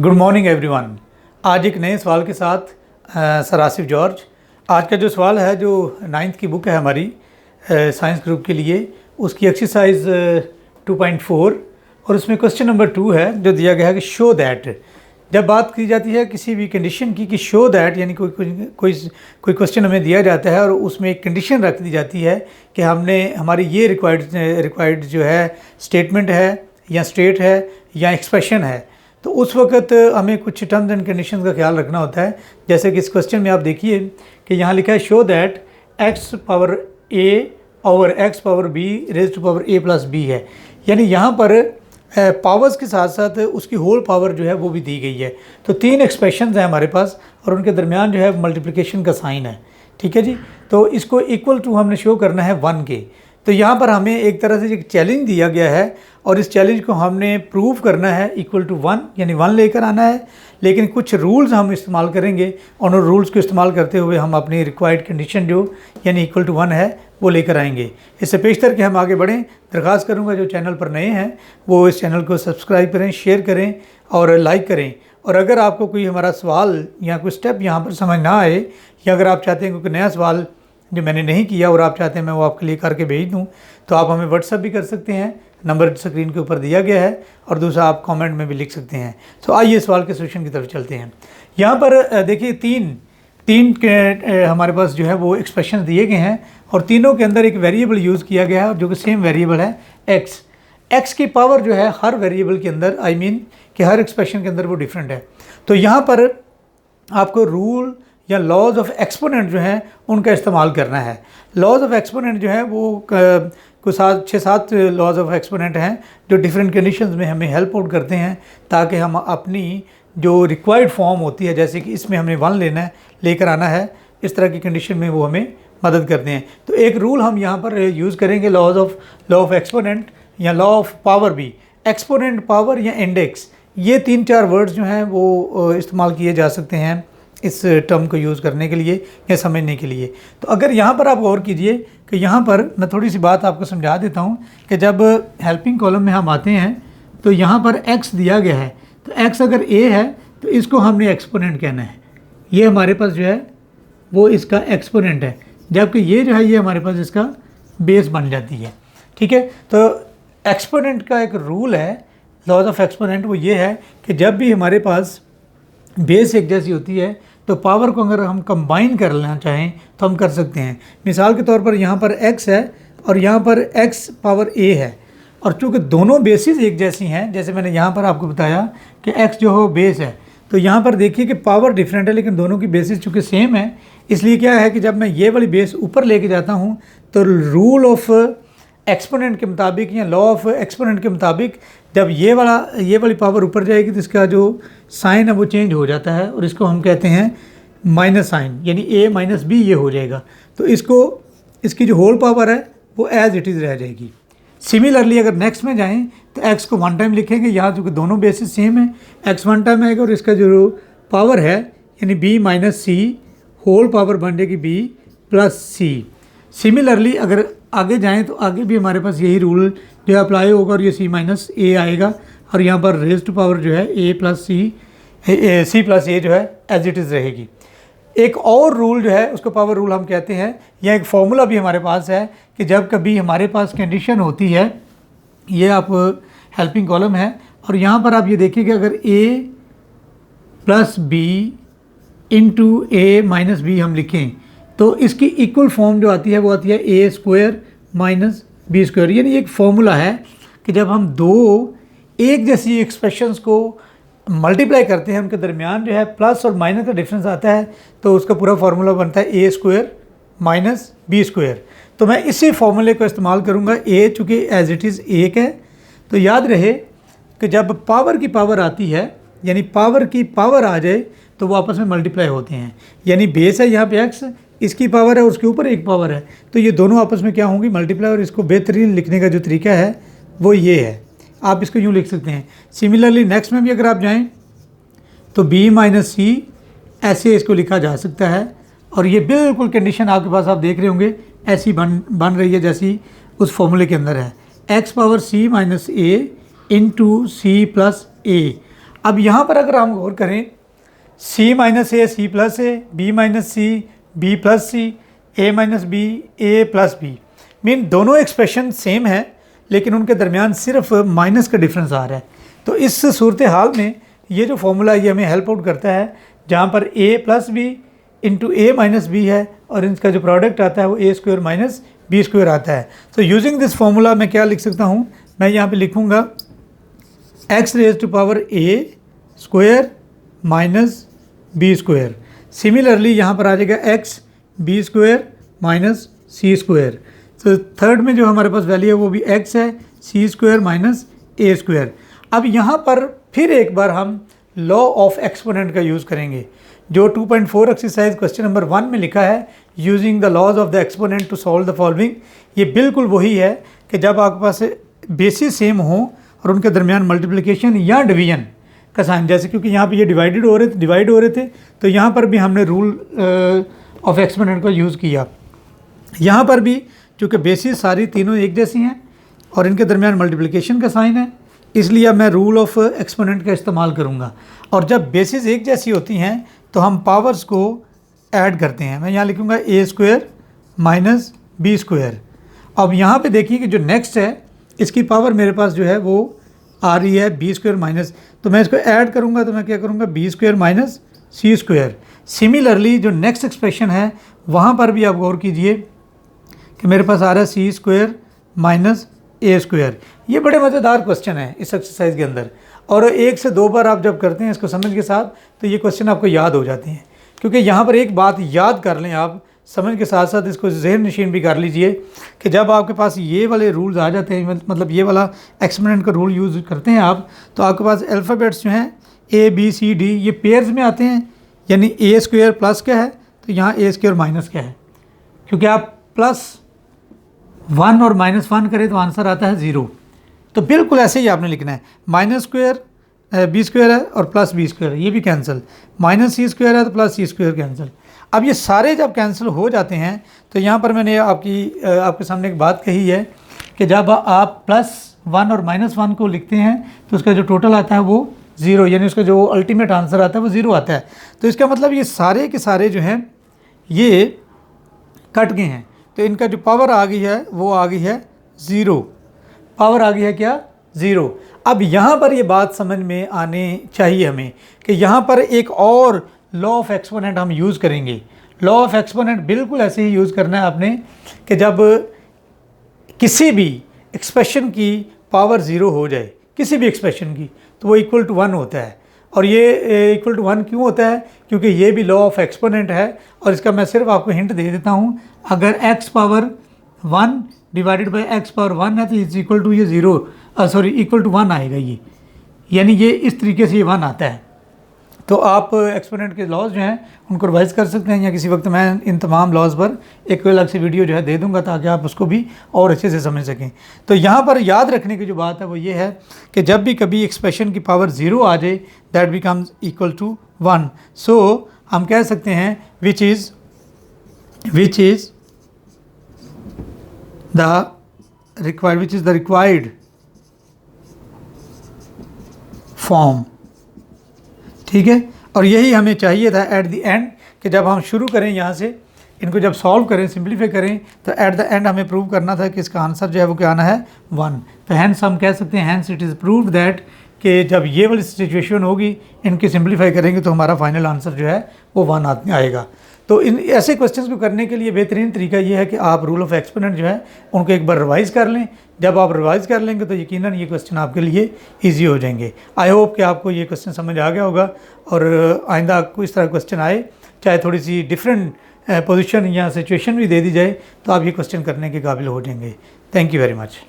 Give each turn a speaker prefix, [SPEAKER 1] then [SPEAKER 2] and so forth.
[SPEAKER 1] Good morning everyone. आज एक नए सवाल के साथ सर आसिफ जॉर्ज। आज का जो सवाल है, जो 9th की बुक है हमारी साइंस ग्रुप के लिए, उसकी एक्सरसाइज 2.4 और उसमें क्वेश्चन नंबर 2 है जो दिया गया है कि शो दैट। जब बात की जाती है किसी भी कंडीशन की कि शो दैट, यानी कोई क्वेश्चन हमें दिया जाता है और उसमें एक कंडीशन रख दी जाती है कि हमने हमारी ये रिक्वायर्ड जो है स्टेटमेंट है या स्टेट है या एक्सप्रेशन है, तो उस वक्त हमें कुछ टर्म्स एंड कंडीशंस का ख्याल रखना होता है। जैसे कि इस क्वेश्चन में आप देखिए कि यहाँ लिखा है show that x power a over x power b raise to power a plus b है, यानी यहाँ पर पावर्स के साथ साथ उसकी होल पावर जो है वो भी दी गई है। तो 3 एक्सप्रेशंस हैं हमारे पास और उनके दरमियान जो है मल्टीप्लिकेशन का साइन है, ठीक है जी। तो इसको इक्वल टू हमने शो करना है 1 के। तो यहाँ पर हमें एक तरह से एक चैलेंज दिया गया है और इस चैलेंज को हमने प्रूव करना है इक्वल टू 1, यानी 1 लेकर आना है। लेकिन कुछ रूल्स हम इस्तेमाल करेंगे और उन रूल्स को इस्तेमाल करते हुए हम अपनी रिक्वायर्ड कंडीशन जो यानी इक्वल टू 1 है वो लेकर आएंगे। इससे पेशतर के हम आगे बढ़ें, दरख्वास्त करूँगा जो चैनल पर नए हैं वो इस चैनल को सब्सक्राइब करें, शेयर करें और लाइक करें। और अगर आपको कोई हमारा सवाल या कोई स्टेप यहाँ पर समझ ना आए, या अगर आप चाहते हैं कोई नया सवाल जो मैंने नहीं किया और आप चाहते हैं मैं वो आपके लिए करके भेज दूं, तो आप हमें व्हाट्सएप भी कर सकते हैं, नंबर स्क्रीन के ऊपर दिया गया है, और दूसरा आप कमेंट में भी लिख सकते हैं। तो आइए सवाल के सोल्यूशन की तरफ चलते हैं। यहाँ पर देखिए तीन हमारे पास जो है वो एक्सप्रेशन दिए गए हैं और तीनों के अंदर एक वेरिएबल यूज़ किया गया है जो कि सेम वेरिएबल है एक्स की पावर जो है हर वेरिएबल के अंदर, आई मीन कि हर एक्सप्रेशन के अंदर वो डिफरेंट है। तो यहाँ पर आपको रूल या लॉज ऑफ एक्सपोनेंट जो हैं उनका इस्तेमाल करना है। लॉज ऑफ एक्सपोनेंट जो है वो कुछ 6-7 लॉज ऑफ एक्सपोनेंट हैं जो डिफरेंट कंडीशंस में हमें हेल्प आउट करते हैं ताकि हम अपनी जो रिक्वायर्ड फॉर्म होती है, जैसे कि इसमें हमने 1 लेकर आना है, इस तरह की कंडीशन में वो हमें मदद करते हैं। तो एक रूल हम यहाँ पर यूज़ करेंगे लॉ ऑफ एक्सपोनेंट या लॉ ऑफ पावर भी। एक्सपोनेंट, पावर या इंडेक्स, ये 3-4 वर्ड्स जो हैं वो इस्तेमाल किए जा सकते हैं इस टर्म को यूज़ करने के लिए या समझने के लिए। तो अगर यहाँ पर आप गौर कीजिए कि यहाँ पर मैं थोड़ी सी बात आपको समझा देता हूँ कि जब हेल्पिंग कॉलम में हम आते हैं तो यहाँ पर x दिया गया है, तो x अगर a है तो इसको हमने एक्सपोनेंट कहना है। ये हमारे पास जो है वो इसका एक्सपोनेंट है, जबकि ये जो है ये हमारे पास इसका बेस बन जाती है, ठीक है। तो एक्सपोनेंट का एक रूल है, लॉज ऑफ एक्सपोनेंट, वो ये है कि जब भी हमारे पास बेस एक जैसी होती है तो पावर को अगर हम कंबाइन कर लेना चाहें तो हम कर सकते हैं। मिसाल के तौर पर यहाँ पर x है और यहाँ पर x पावर a है, और चूँकि दोनों बेसिस एक जैसी हैं, जैसे मैंने यहाँ पर आपको बताया कि x जो हो बेस है, तो यहाँ पर देखिए कि पावर डिफरेंट है लेकिन दोनों की बेसिस चूँकि सेम है, इसलिए क्या है कि जब मैं ये वाली बेस ऊपर लेके जाता हूँ तो रूल ऑफ एक्सपोनेंट के मुताबिक या लॉ ऑफ एक्सपोनेंट के मुताबिक जब ये वाली पावर ऊपर जाएगी तो इसका जो साइन है वो चेंज हो जाता है और इसको हम कहते हैं माइनस साइन, यानी a माइनस b ये हो जाएगा। तो इसकी जो होल पावर है वो एज इट इज़ रह जाएगी। सिमिलरली अगर नेक्स्ट में जाएं तो x को 1 टाइम लिखेंगे, यहाँ चूँकि दोनों बेसिस सेम है, x 1 टाइम आएगा और इसका जो पावर है यानी b माइनस सी, होल पावर बन जाएगी b प्लस सी। सिमिलरली अगर आगे जाएं तो आगे भी हमारे पास यही रूल जो है अप्लाई होगा और ये c माइनस a आएगा और यहाँ पर रेज़ टू पावर जो है a plus c plus a जो है एज इट इज़ रहेगी। एक और रूल जो है उसको पावर रूल हम कहते हैं, या एक फॉर्मूला भी हमारे पास है कि जब कभी हमारे पास कंडीशन होती है, ये आप हेल्पिंग कॉलम है और यहाँ पर आप ये देखिए कि अगर a plus b into a minus b हम लिखें तो इसकी इक्वल फॉर्म जो आती है वो आती है a square minus b square. यानी एक फॉर्मूला है कि जब हम दो एक जैसी एक्सप्रेशंस को मल्टीप्लाई करते हैं, उनके दरमियान जो है प्लस और माइनस का डिफरेंस आता है, तो उसका पूरा फार्मूला बनता है a square minus b square. तो मैं इसी फार्मूले को इस्तेमाल करूँगा। a चूँकि एज इट इज़ 1 है, तो याद रहे कि जब पावर की पावर आती है, यानी पावर की पावर आ जाए तो वो आपस में मल्टीप्लाई होते हैं। यानी बेस है यहाँ पे x, इसकी पावर है, उसके ऊपर एक पावर है, तो ये दोनों आपस में क्या होंगी, मल्टीप्लाई। और इसको बेहतरीन लिखने का जो तरीका है वो ये है, आप इसको यूँ लिख सकते हैं। सिमिलरली नेक्स्ट में भी अगर आप जाएं तो b माइनस सी ऐसे इसको लिखा जा सकता है और ये बिल्कुल कंडीशन आपके पास आप देख रहे होंगे ऐसी बन रही है जैसी उस फॉर्मूले के अंदर है, x power c minus a into C plus a। अब यहाँ पर अगर हम गौर करें c minus A C plus A, B minus C B plus C, A minus B A plus B, mean दोनों एक्सप्रेशन सेम है लेकिन उनके दरमियान सिर्फ माइनस का डिफरेंस आ रहा है। तो इस सूरत हाल में ये जो फॉर्मूला ये हमें हेल्प आउट करता है, जहाँ पर a plus b into a minus b है और इनका जो प्रोडक्ट आता है वो a square minus b square आता है। तो यूजिंग दिस फॉर्मूला मैं क्या लिख सकता हूँ, मैं यहाँ पे लिखूँगा x raise to power a square minus b square. Similarly यहाँ पर आ जाएगा x b square minus c square. तो थर्ड में जो हमारे पास वैल्यू है वो भी x है, सी स्क्वायर माइनस ए स्क्वायर। अब यहाँ पर फिर एक बार हम लॉ ऑफ एक्सपोनेंट का यूज़ करेंगे, जो 2.4 एक्सरसाइज क्वेश्चन नंबर 1 में लिखा है, using the laws of the exponent to solve the following. ये बिल्कुल वही है कि जब आपके पास बेसिस सेम हो और उनके दरमियान मल्टीप्लिकेशन या डिवीजन का साइन, जैसे क्योंकि यहाँ पे ये डिवाइड हो रहे थे तो यहाँ पर भी हमने रूल ऑफ एक्सपोनेंट का यूज़ किया। यहाँ पर भी चूँकि बेसिस सारी तीनों एक जैसी हैं और इनके दरमियान मल्टीप्लिकेशन का साइन है, इसलिए अब मैं रूल ऑफ एक्सपोनेंट का इस्तेमाल करूँगा। और जब बेसिस एक जैसी होती हैं तो हम पावर्स को ऐड करते हैं। मैं यहाँ लिखूँगा ए स्क्वायर माइनस बी स्क्वायर। अब यहाँ पे देखिए कि जो नेक्स्ट है इसकी पावर मेरे पास जो है वो आ रही है बी स्क्वायर माइनस, तो मैं इसको ऐड करूँगा तो मैं क्या करूँगा B square minus c square. Similarly जो नेक्स्ट एक्सप्रेशन है वहाँ पर भी आप गौर कीजिए कि मेरे पास आ रहा है सी स्क्वायर माइनस ए स्क्वायर। ये बड़े मज़ेदार क्वेश्चन है इस एक्सरसाइज के अंदर, और 1 से 2 बार आप जब करते हैं इसको समझ के साथ तो ये क्वेश्चन आपको याद हो जाते हैं। क्योंकि यहाँ पर एक बात याद कर लें आप, समझ के साथ साथ इसको ज़हन नशीन भी कर लीजिए कि जब आपके पास ये वाले रूल्स आ जाते हैं, मतलब ये वाला एक्सपोनेंट का रूल यूज़ करते हैं आप, तो आपके पास अल्फ़ाबेट्स जो हैं ए बी सी डी ये पेयर्स में आते हैं। यानी ए स्क्वायर प्लस क्या है तो यहाँ ए स्क्वायर माइनस क्या है, क्योंकि आप +1 और -1 करें तो आंसर आता है 0। तो बिल्कुल ऐसे ही आपने लिखना है, माइनस स्क्वायर बी स्क्वायर है और प्लस बी स्क्वायर है, ये भी कैंसिल, माइनस सी स्क्वायर है तो प्लस सी स्क्वायर कैंसिल। अब ये सारे जब कैंसिल हो जाते हैं तो यहाँ पर मैंने आपके सामने एक बात कही है कि जब आप +1 और -1 को लिखते हैं तो उसका जो टोटल आता है वो 0, यानी उसका जो अल्टीमेट आंसर आता है वो 0 आता है। तो इसका मतलब ये सारे के सारे जो हैं ये कट गए हैं, तो इनका जो पावर आ गई है वो आ गई है 0, पावर आ गई है क्या 0। अब यहाँ पर ये बात समझ में आने चाहिए हमें कि यहाँ पर एक और लॉ ऑफ एक्सपोनेंट हम यूज़ करेंगे। लॉ ऑफ एक्सपोनेंट बिल्कुल ऐसे ही यूज़ करना है आपने कि जब किसी भी एक्सप्रेशन की पावर 0 हो जाए, किसी भी एक्सप्रेशन की, तो वो इक्वल टू 1 होता है। और ये इक्वल टू 1 क्यों होता है, क्योंकि ये भी लॉ ऑफ एक्सपोनेंट है। और इसका मैं सिर्फ आपको हिंट दे देता हूँ, अगर x power 1 divided by x power 1 है तो इज इक्वल टू ये 0 इक्वल टू 1 आएगा ये, यानी ये इस तरीके से ये 1 आता है। तो आप एक्सपोनेंट के लॉज जो हैं उनको रिवाइज कर सकते हैं, या किसी वक्त मैं इन तमाम लॉज पर एक अलग से वीडियो जो है दे दूंगा ताकि आप उसको भी और अच्छे से समझ सकें। तो यहाँ पर याद रखने की जो बात है वो ये है कि जब भी कभी एक्सप्रेशन की पावर 0 आ जाए दैट बिकम्स इक्वल टू 1। सो हम कह सकते हैं which is the required form, ठीक है। और यही हमें चाहिए था एट द एंड कि जब हम शुरू करें यहाँ से, इनको जब सॉल्व करें, सिंप्लीफाई करें, तो एट द एंड हमें प्रूव करना था कि इसका आंसर जो है वो क्या आना है 1। तो हैंस हम कह सकते हैं hence it is proved that कि जब ये वाली सिचुएशन होगी इनकी सिंप्लीफाई करेंगे तो हमारा फाइनल आंसर जो है वो 1 आएगा। तो इन ऐसे क्वेश्चंस को करने के लिए बेहतरीन तरीका ये है कि आप रूल ऑफ एक्सपोनेंट जो है उनको एक बार रिवाइज़ कर लें। जब आप रिवाइज़ कर लेंगे तो यकीनन ये क्वेश्चन आपके लिए इजी हो जाएंगे। आई होप कि आपको ये क्वेश्चन समझ आ गया होगा, और आइंदा आपको इस तरह क्वेश्चन आए, चाहे थोड़ी सी डिफरेंट पोजीशन या सिचुएशन भी दे दी जाए, तो आप ये क्वेश्चन करने के काबिल हो जाएंगे। Thank you very much.